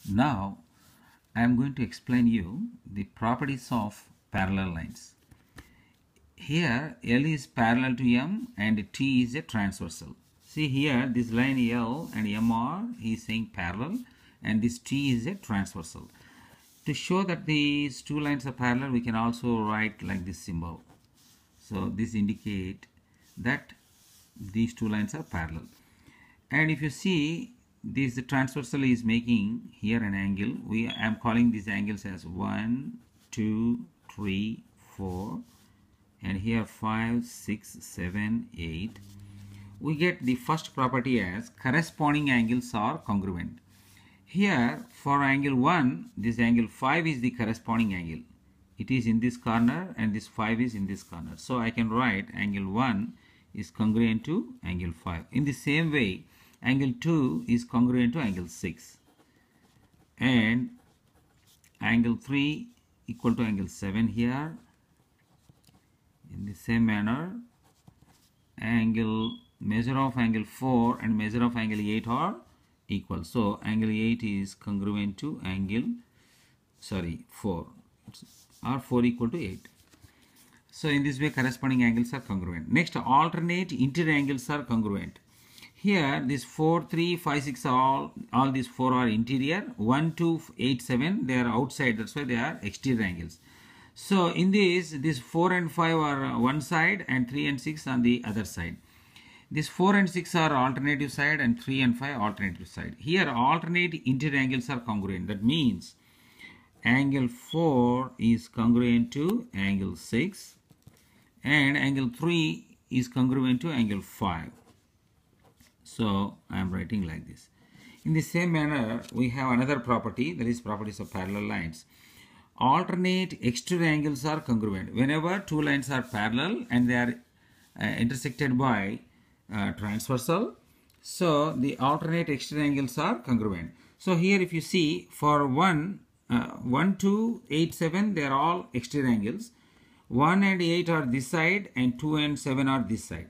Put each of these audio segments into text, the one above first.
Now I am going to explain you the properties of parallel lines. Here L is parallel to M and T is a transversal. See here, this line L and M are, he is saying parallel, and this T is a transversal. To show that these two lines are parallel, we can also write like this symbol. So this indicate that these two lines are parallel. And if you see, this transversal is making here an angle. I am calling these angles as 1, 2, 3, 4, and here 5, 6, 7, 8. We get the first property as corresponding angles are congruent. Here for angle 1, this angle 5 is the corresponding angle. It is in this corner and this 5 is in this corner. So I can write angle 1 is congruent to angle 5. In the same way, angle 2 is congruent to angle 6. And angle 3 equal to angle 7 here. In the same manner, measure of angle 4 and measure of angle 8 are equal. So angle 8 is congruent to angle 4, or 4 equal to 8. So in this way corresponding angles are congruent. Next, alternate interior angles are congruent. Here this 4, 3, 5, 6 all these 4 are interior. 1, 2, 8, 7 they are outside, that's why they are exterior angles. So in this 4 and 5 are one side and 3 and 6 on the other side. This 4 and 6 are alternative side and 3 and 5 alternative side. Here alternate interior angles are congruent. That means angle 4 is congruent to angle 6 and angle 3 is congruent to angle 5. So I am writing like this. In the same manner, we have another property, that is properties of parallel lines. Alternate exterior angles are congruent. Whenever two lines are parallel and they are intersected by transversal, so the alternate exterior angles are congruent. So here if you see, for 1, 2, 8, 7 they are all exterior angles. 1 and 8 are this side and 2 and 7 are this side.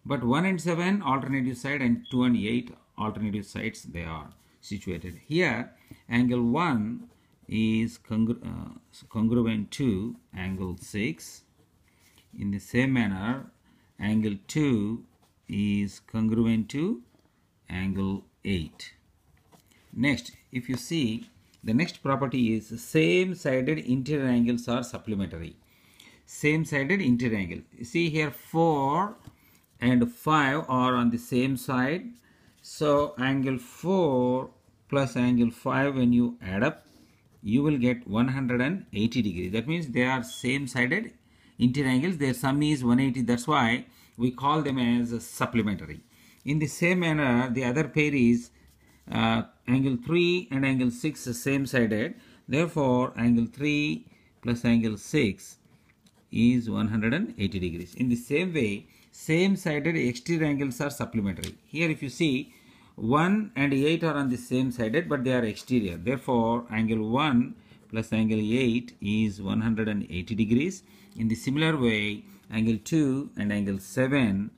But 1 and 7 alternative side and 2 and 8 alternative sides they are situated. Here angle 1 is congruent to angle 6. In the same manner, angle 2 is congruent to angle 8. Next, if you see, the next property is same-sided interior angles are supplementary. Same-sided interior angle. You see here 4 and 5 are on the same side. So angle 4 plus angle 5, when you add up, you will get 180 degrees. That means they are same-sided interior angles. Their sum is 180. That's why we call them as supplementary. In the same manner, the other pair is angle 3 and angle 6 same-sided. Therefore, angle 3 plus angle 6 is 180 degrees. In the same way, same-sided exterior angles are supplementary. Here if you see, 1 and 8 are on the same sided, but they are exterior. Therefore, angle 1 plus angle 8 is 180 degrees. In the similar way, angle 2 and angle 7,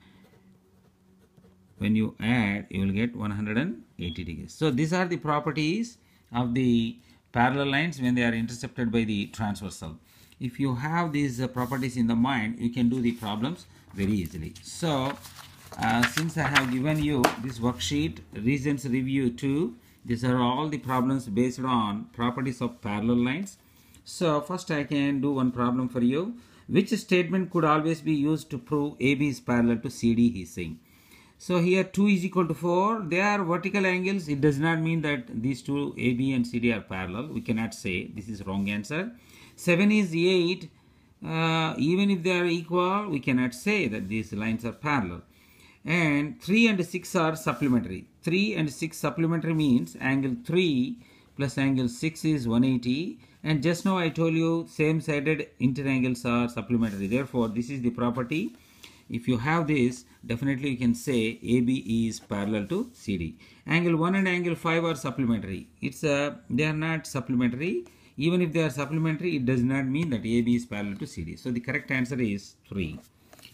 when you add, you will get 180 degrees. So these are the properties of the parallel lines when they are intercepted by the transversal. If you have these properties in the mind, you can do the problems very easily. So since I have given you this worksheet, Regents Review 2, these are all the problems based on properties of parallel lines. So first I can do one problem for you. Which statement could always be used to prove AB is parallel to CD, he is saying. So here 2 is equal to 4. They are vertical angles. It does not mean that these two AB and CD are parallel. We cannot say. This is wrong answer. 7 is 8. Even if they are equal, we cannot say that these lines are parallel. And 3 and 6 are supplementary. 3 and 6 supplementary means angle 3 plus angle 6 is 180. And just now I told you same-sided interior angles are supplementary. Therefore, this is the property. If you have this, definitely you can say AB is parallel to CD. Angle 1 and angle 5 are supplementary. They are not supplementary. Even if they are supplementary, it does not mean that AB is parallel to CD. So the correct answer is 3.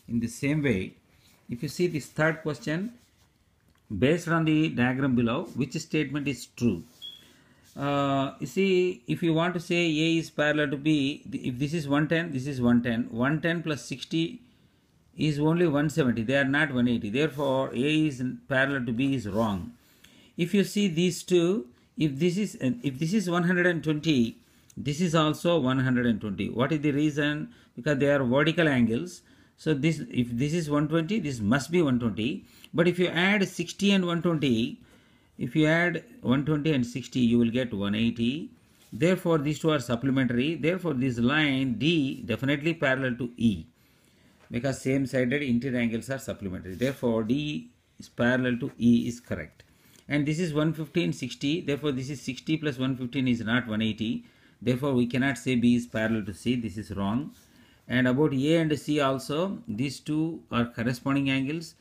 In the same way, if you see this third question, based on the diagram below, which statement is true? You see, if you want to say A is parallel to B, if this is 110, this is 110. 110 plus 60 is only 170. They are not 180. Therefore, A is parallel to B is wrong. If you see these two, if this is 120, this is also 120. What is the reason? Because they are vertical angles. So this, if this is 120, this must be 120. But if you add 60 and 120, if you add 120 and 60, you will get 180. Therefore, these two are supplementary. Therefore, this line D definitely parallel to E, because same sided interior angles are supplementary. Therefore, D is parallel to E is correct. And this is 115, 60. Therefore, this is 60 plus 115 is not 180. Therefore, we cannot say B is parallel to C. This is wrong. And about A and C also, these two are corresponding angles,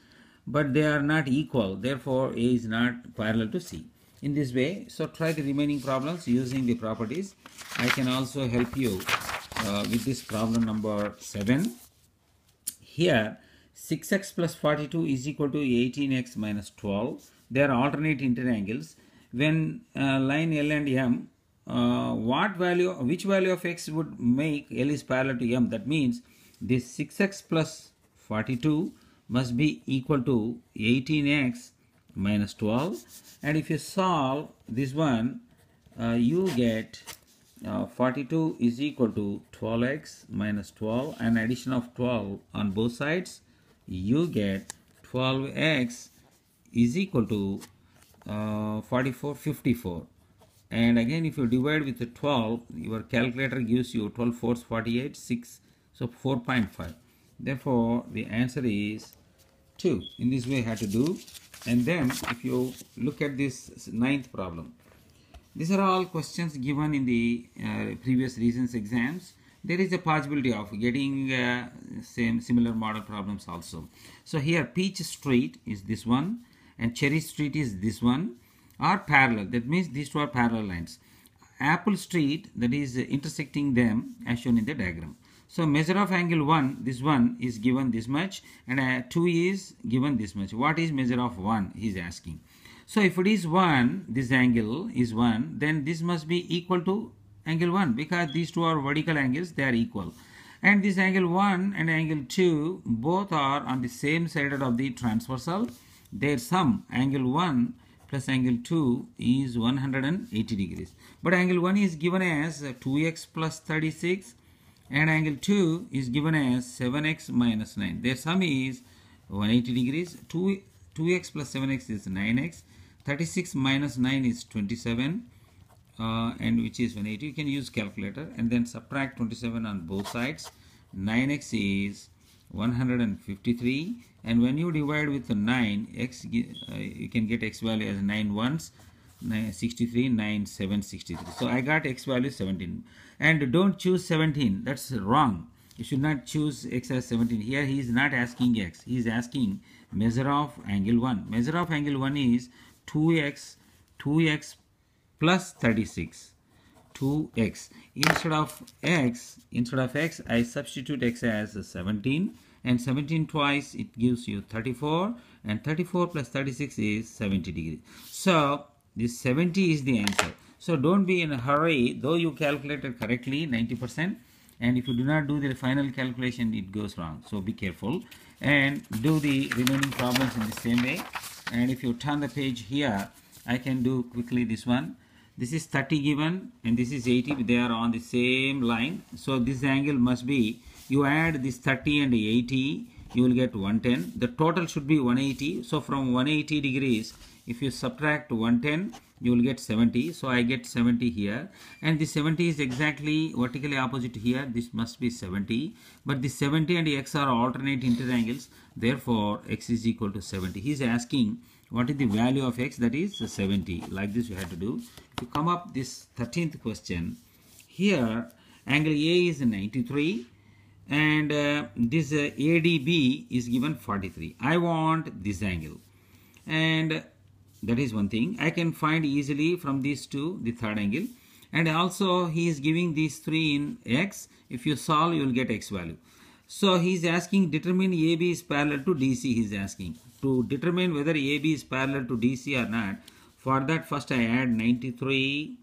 but they are not equal. Therefore, A is not parallel to C. In this way, so try the remaining problems using the properties. I can also help you with this problem number 7. Here, 6x plus 42 is equal to 18x minus 12. They are alternate interior angles. When line L and M, which value of x would make L is parallel to M? That means this 6x plus 42 must be equal to 18x minus 12. And if you solve this one, you get 42 is equal to 12x minus 12, and addition of 12 on both sides, you get 12x is equal to 54. And again, if you divide with the 12, your calculator gives you 12 fours 48, 6, so 4.5. Therefore, the answer is 2. In this way, I had to do. And then, if you look at this 9th problem, these are all questions given in the previous recent exams. There is a possibility of getting similar model problems also. So here, Peach Street is this one, and Cherry Street is this one, are parallel. That means these two are parallel lines. Apple Street, that is intersecting them as shown in the diagram. So measure of angle 1, this one is given this much, and 2 is given this much. What is measure of 1? He is asking. So if it is 1, this angle is 1, then this must be equal to angle 1, because these two are vertical angles, they are equal. And this angle 1 and angle 2 both are on the same side of the transversal. Their sum, angle 1 plus angle 2, is 180 degrees. But angle 1 is given as 2x plus 36, and angle 2 is given as 7x minus 9. Their sum is 180 degrees. 2x plus 7x is 9x. 36 minus 9 is 27, and which is 180. You can use calculator and then subtract 27 on both sides. 9x is 153, and when you divide with the 9, x you can get x value as 9 ones, 63, 9 7 63. So I got x value 17, and don't choose 17. That's wrong. You should not choose x as 17. Here he is not asking x. He is asking measure of angle 1. Measure of angle 1 is 2x plus 36. 2x. Instead of x, I substitute x as 17, and 17 twice it gives you 34, and 34 plus 36 is 70 degrees. So this 70 is the answer. So don't be in a hurry, though you calculated correctly 90%, and if you do not do the final calculation, it goes wrong. So be careful and do the remaining problems in the same way. And if you turn the page here, I can do quickly this one. This is 30 given, and this is 80. They are on the same line. So this angle must be, you add this 30 and 80, you will get 110. The total should be 180. So from 180 degrees, if you subtract 110, you will get 70. So I get 70 here, and this 70 is exactly vertically opposite here. This must be 70, but the 70 and x are alternate interior angles. Therefore, x is equal to 70. He is asking what is the value of x, that is 70. Like this you have to do. To come up this 13th question, here angle A is 93, and this ADB is given 43. I want this angle, and that is one thing. I can find easily from these two the third angle, and also he is giving these three in x. If you solve, you will get x value. So he is asking determine AB is parallel to DC. He is asking to determine whether AB is parallel to DC or not. For that, first I add 93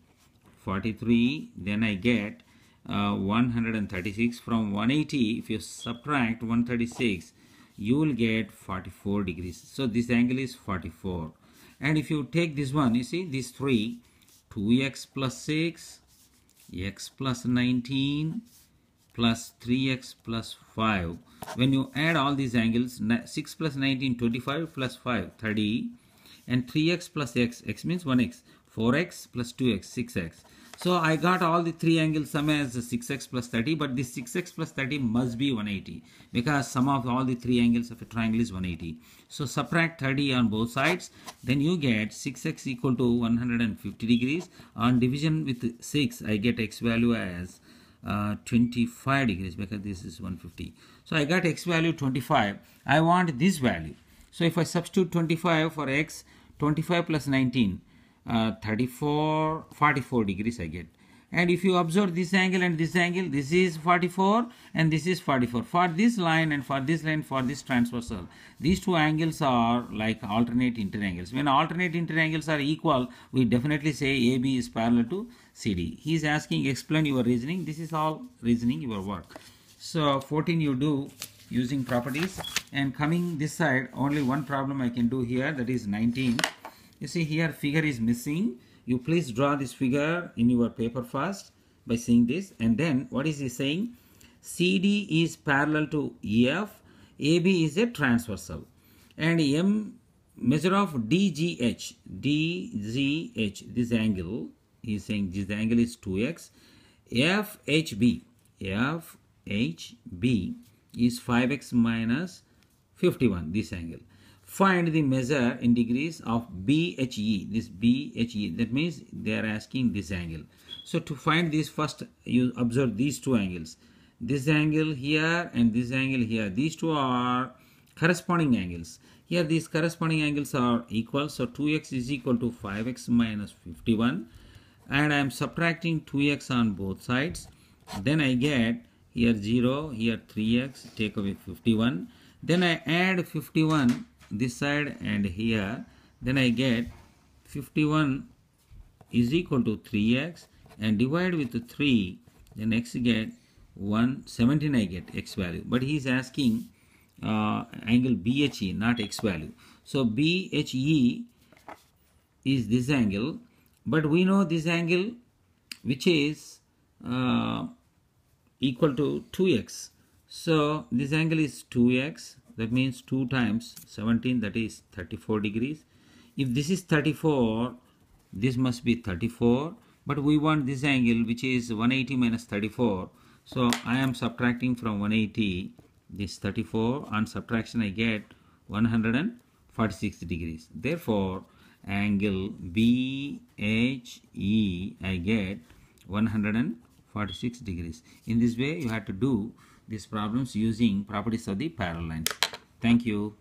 43, then I get 136. From 180, if you subtract 136, you will get 44 degrees. So this angle is 44. And if you take this one, you see these three, 2x plus 6, x plus 19 plus 3x plus 5. When you add all these angles, 6 plus 19, 25 plus 5, 30, and 3x plus x means 1x, 4x plus 2x, 6x. So I got all the three angles sum as 6x plus 30, but this 6x plus 30 must be 180 because sum of all the three angles of a triangle is 180. So subtract 30 on both sides, then you get 6x equal to 150 degrees. On division with 6, I get x value as 25 degrees because this is 150. So I got x value 25. I want this value. So if I substitute 25 for x, 25 plus 19, 44 degrees I get. And if you observe this angle and this angle, this is 44 and this is 44. For this line and for this line, for this transversal, these two angles are like alternate interangles. When alternate interangles are equal, we definitely say AB is parallel to CD. He is asking, explain your reasoning. This is all reasoning, your work. So 14 you do using properties, and coming this side, only one problem I can do here, that is 19. You see here figure is missing. You please draw this figure in your paper first by seeing this, and then what is he saying? CD is parallel to EF, AB is a transversal, and M measure of DGH, this angle, he is saying this angle is 2x, FHB is 5x minus 51, this angle. Find the measure in degrees of BHE, this BHE, that means they are asking this angle. So to find this, first you observe these two angles. This angle here and this angle here. These two are corresponding angles. Here these corresponding angles are equal. So 2x is equal to 5x minus 51. And I am subtracting 2x on both sides. Then I get here 0, here 3x, take away 51. Then I add 51 this side and here, then I get 51 is equal to 3x, and divide with 3, then x get 117, I get x value. But he is asking angle BHE, not x value. So BHE is this angle, but we know this angle which is equal to 2x. So this angle is 2x. That means 2 times 17, that is 34 degrees. If this is 34, this must be 34. But we want this angle which is 180 minus 34. So I am subtracting from 180 this 34. On subtraction I get 146 degrees. Therefore, angle BHE I get 146 degrees. In this way, you have to do these problems using properties of the parallel lines. Thank you.